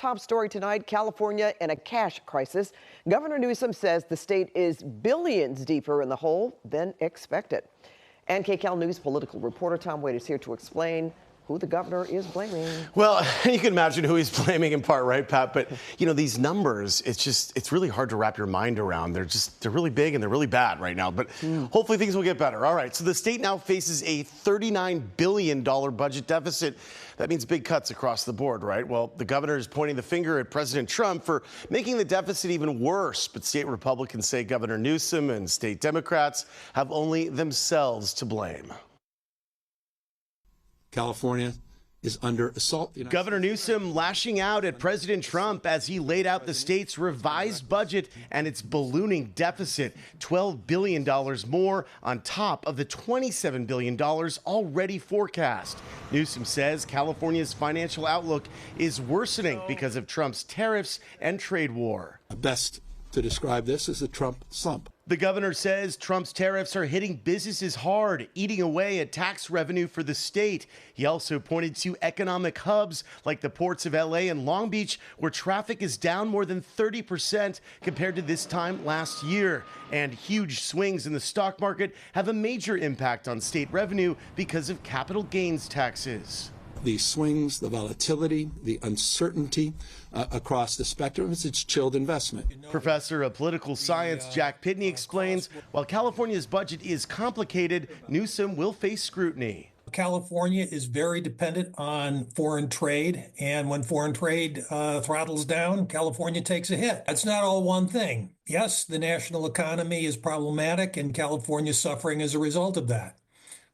top story tonight, California in a cash crisis. Governor Newsom says the state is billions deeper in the hole than expected. And KCAL News political reporter Tom Wade is here to explain who the governor is blaming. Well, you can imagine who he's blaming in part, right, Pat? But, you know, these numbers, it's really hard to wrap your mind around. They're really big and they're really bad right now. But hopefully things will get better. All right, so the state now faces a $39 billion budget deficit. That means big cuts across the board, right? Well, the governor is pointing the finger at President Trump for making the deficit even worse. But state Republicans say Governor Newsom and state Democrats have only themselves to blame. California is under assault. Governor Newsom lashing out at President Trump as he laid out the state's revised budget and its ballooning deficit, $12 billion more on top of the $27 billion already forecast. Newsom says California's financial outlook is worsening because of Trump's tariffs and trade war. Best to describe this as a Trump slump. The governor says Trump's tariffs are hitting businesses hard, eating away at tax revenue for the state. He also pointed to economic hubs like the ports of LA and Long Beach, where traffic is down more than 30% compared to this time last year. And huge swings in the stock market have a major impact on state revenue because of capital gains taxes. The swings, the volatility, the uncertainty across the spectrum, it's chilled investment. Professor of political science Jack Pitney explains, while California's budget is complicated, Newsom will face scrutiny. California is very dependent on foreign trade, and when foreign trade throttles down, California takes a hit. That's not all one thing. Yes, the national economy is problematic, and California is suffering as a result of that.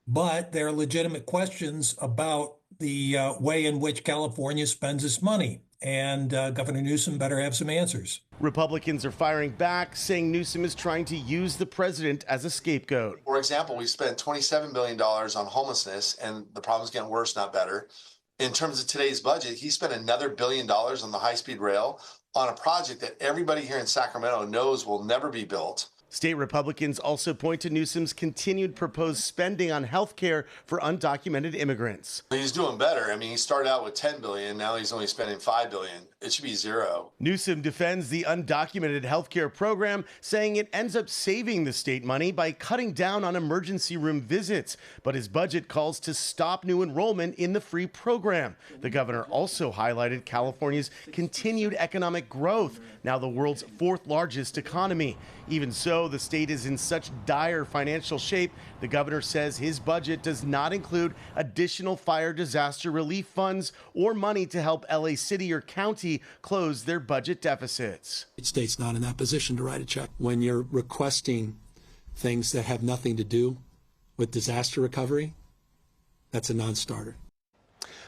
But there are legitimate questions about the way in which California spends its money. And Governor Newsom better have some answers. Republicans are firing back, saying Newsom is trying to use the president as a scapegoat. For example, we spent $27 billion on homelessness, and the problem's getting worse, not better. In terms of today's budget, he spent another $1 billion on the high-speed rail on a project that everybody here in Sacramento knows will never be built. State Republicans also point to Newsom's continued proposed spending on health care for undocumented immigrants. He's doing better. I mean, he started out with $10 billion. Now he's only spending $5 billion. It should be zero. Newsom defends the undocumented health care program, saying it ends up saving the state money by cutting down on emergency room visits. But his budget calls to stop new enrollment in the free program. The governor also highlighted California's continued economic growth, now the world's fourth largest economy. Even so, the state is in such dire financial shape, the governor says his budget does not include additional fire disaster relief funds or money to help LA City or county close their budget deficits. The state's not in that position to write a check. When you're requesting things that have nothing to do with disaster recovery, that's a non-starter.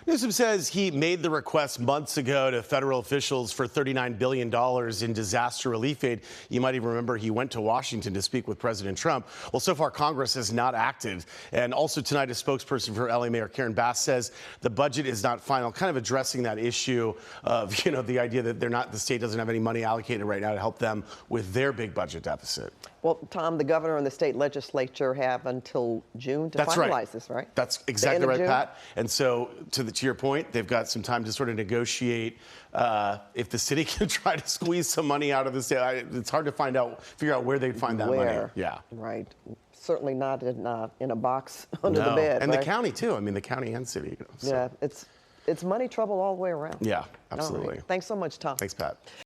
Newsom says he made the request months ago to federal officials for $39 billion in disaster relief aid. You might even remember he went to Washington to speak with President Trump. Well, so far, Congress has not acted. And also tonight, a spokesperson for LA Mayor Karen Bass says the budget is not final, kind of addressing that issue of, you know, the idea that the state doesn't have any money allocated right now to help them with their big budget deficit. Well, Tom, the governor and the state legislature have until June to finalize this, right? That's exactly right, Pat. And so to your point, they've got some time to sort of negotiate. If the city can try to squeeze some money out of the state, it's hard to figure out where they'd find that money. Yeah. Right. Certainly not in a box under the bed. And right? the county, too. I mean, the county and city. You know, so. Yeah, it's money trouble all the way around. Yeah, absolutely. Right. Thanks so much, Tom. Thanks, Pat.